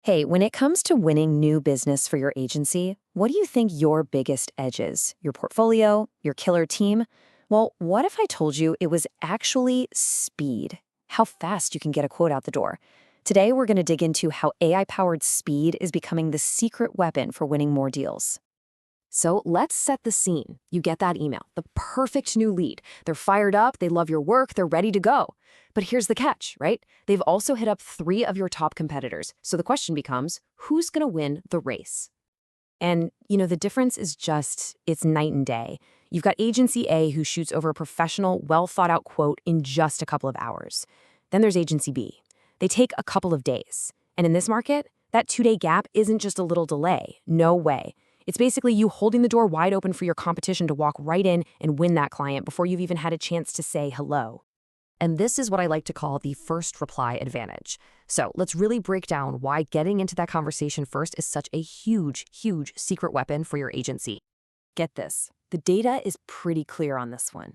Hey, when it comes to winning new business for your agency, what do you think your biggest edge is? Your portfolio? Your killer team? Well, what if I told you it was actually speed? How fast you can get a quote out the door. Today, we're going to dig into how AI-powered speed is becoming the secret weapon for winning more deals. So let's set the scene. You get that email, the perfect new lead. They're fired up, they love your work, they're ready to go. But here's the catch, right? They've also hit up 3 of your top competitors. So the question becomes, who's going to win the race? And, the difference is it's night and day. You've got Agency A who shoots over a professional, well-thought-out quote in just a couple of hours. Then there's Agency B. They take a couple of days. And in this market, that 2-day gap isn't just a little delay. No way. It's basically you holding the door wide open for your competition to walk right in and win that client before you've even had a chance to say hello. And this is what I like to call the first reply advantage. So let's really break down why getting into that conversation first is such a huge, huge secret weapon for your agency. Get this, the data is pretty clear on this one.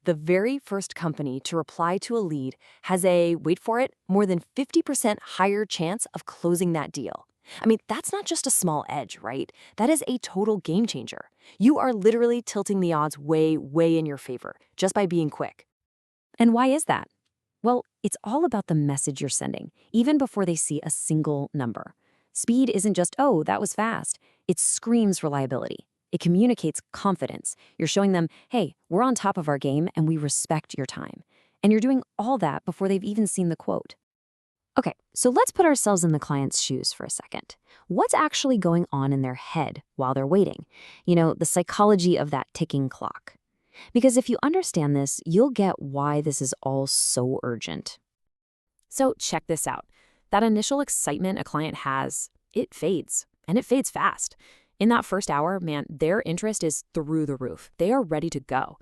The very first company to reply to a lead has a, wait for it, more than 50% higher chance of closing that deal. I mean, that's not just a small edge, right? That is a total game changer. You are literally tilting the odds way, way in your favor just by being quick. And why is that? Well, it's all about the message you're sending, even before they see a single number. Speed isn't just, oh, that was fast. It screams reliability. It communicates confidence. You're showing them, hey, we're on top of our game and we respect your time. And you're doing all that before they've even seen the quote. Okay, so let's put ourselves in the client's shoes for a second. What's actually going on in their head while they're waiting? The psychology of that ticking clock. Because if you understand this, you'll get why this is all so urgent. So check this out. That initial excitement a client has, it fades, and it fades fast. In that first hour, man, their interest is through the roof. They are ready to go.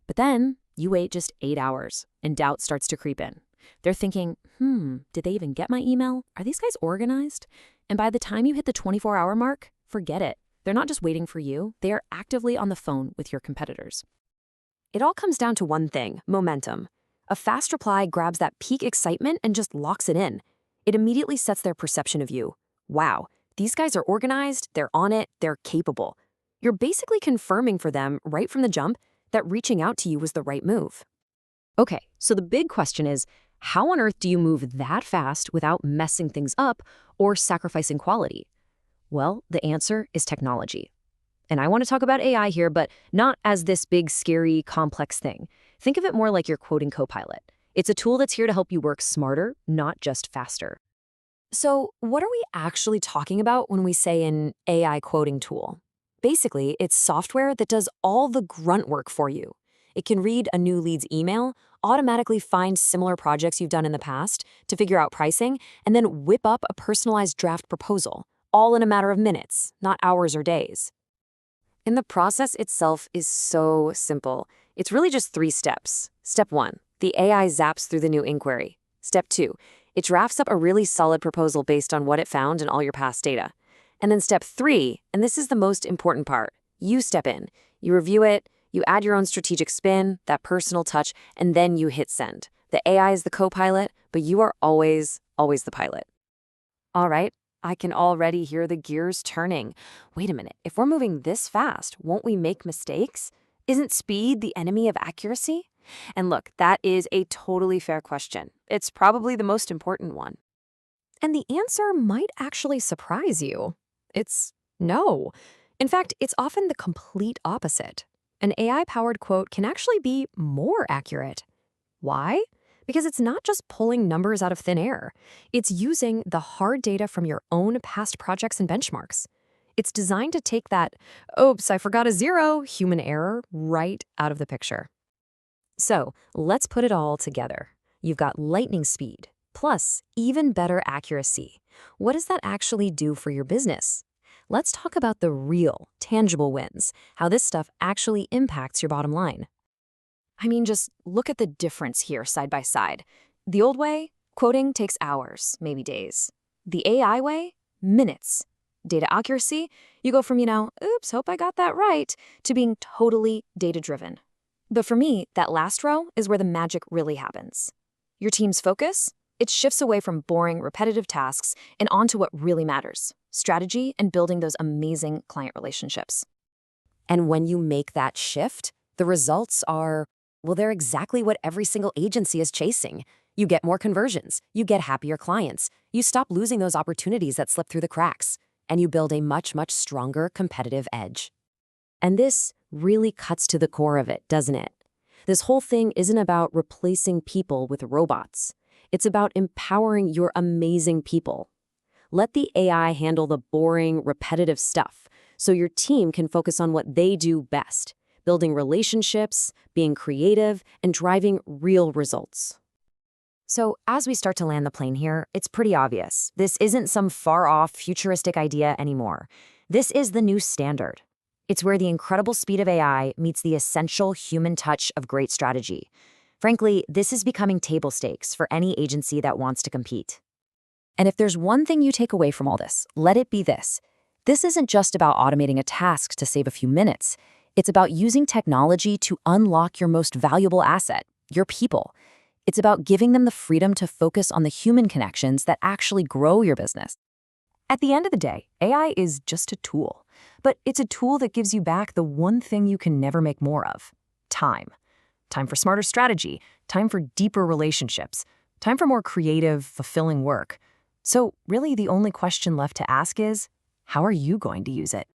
But then you wait just 8 hours, and doubt starts to creep in. They're thinking, did they even get my email? Are these guys organized? And by the time you hit the 24-hour mark, forget it. They're not just waiting for you. They are actively on the phone with your competitors. It all comes down to one thing, momentum. A fast reply grabs that peak excitement and just locks it in. It immediately sets their perception of you. Wow, these guys are organized, they're on it, they're capable. You're basically confirming for them right from the jump that reaching out to you was the right move. Okay, so the big question is, how on earth do you move that fast without messing things up or sacrificing quality? Well, the answer is technology. And I want to talk about AI here, but not as this big, scary, complex thing. Think of it more like your quoting copilot. It's a tool that's here to help you work smarter, not just faster. So what are we actually talking about when we say an AI quoting tool? Basically, it's software that does all the grunt work for you. It can read a new lead's email, automatically find similar projects you've done in the past to figure out pricing, and then whip up a personalized draft proposal, all in a matter of minutes, not hours or days. And the process itself is so simple. It's really just 3 steps. Step 1, the AI zaps through the new inquiry. Step 2, it drafts up a really solid proposal based on what it found in all your past data. And then step 3, and this is the most important part, you step in. You review it, you add your own strategic spin, that personal touch, and then you hit send. The AI is the co-pilot, but you are always, always the pilot. All right. I can already hear the gears turning. Wait a minute, if we're moving this fast, won't we make mistakes? Isn't speed the enemy of accuracy? And look, that is a totally fair question. It's probably the most important one. And the answer might actually surprise you. It's no. In fact, it's often the complete opposite. An AI-powered quote can actually be more accurate. Why? Because it's not just pulling numbers out of thin air. It's using the hard data from your own past projects and benchmarks. It's designed to take that, oops, I forgot a zero, human error right out of the picture. So let's put it all together. You've got lightning speed, plus even better accuracy. What does that actually do for your business? Let's talk about the real, tangible wins, how this stuff actually impacts your bottom line. I mean, just look at the difference here side by side. The old way, quoting takes hours, maybe days. The AI way, minutes. Data accuracy, you go from, oops, hope I got that right, to being totally data-driven. But for me, that last row is where the magic really happens. Your team's focus, It shifts away from boring, repetitive tasks and onto what really matters: strategy and building those amazing client relationships. And when you make that shift, the results are, well, they're exactly what every single agency is chasing. You get more conversions, you get happier clients, you stop losing those opportunities that slip through the cracks, and you build a much, much stronger competitive edge. And this really cuts to the core of it, doesn't it? This whole thing isn't about replacing people with robots. It's about empowering your amazing people. Let the AI handle the boring, repetitive stuff so your team can focus on what they do best: building relationships, being creative, and driving real results. So, as we start to land the plane here, it's pretty obvious. This isn't some far-off, futuristic idea anymore. This is the new standard. It's where the incredible speed of AI meets the essential human touch of great strategy. Frankly, this is becoming table stakes for any agency that wants to compete. And if there's one thing you take away from all this, let it be this. This isn't just about automating a task to save a few minutes. It's about using technology to unlock your most valuable asset, your people. It's about giving them the freedom to focus on the human connections that actually grow your business. At the end of the day, AI is just a tool, but it's a tool that gives you back the one thing you can never make more of: time. Time for smarter strategy, time for deeper relationships, time for more creative, fulfilling work. So really the only question left to ask is, how are you going to use it?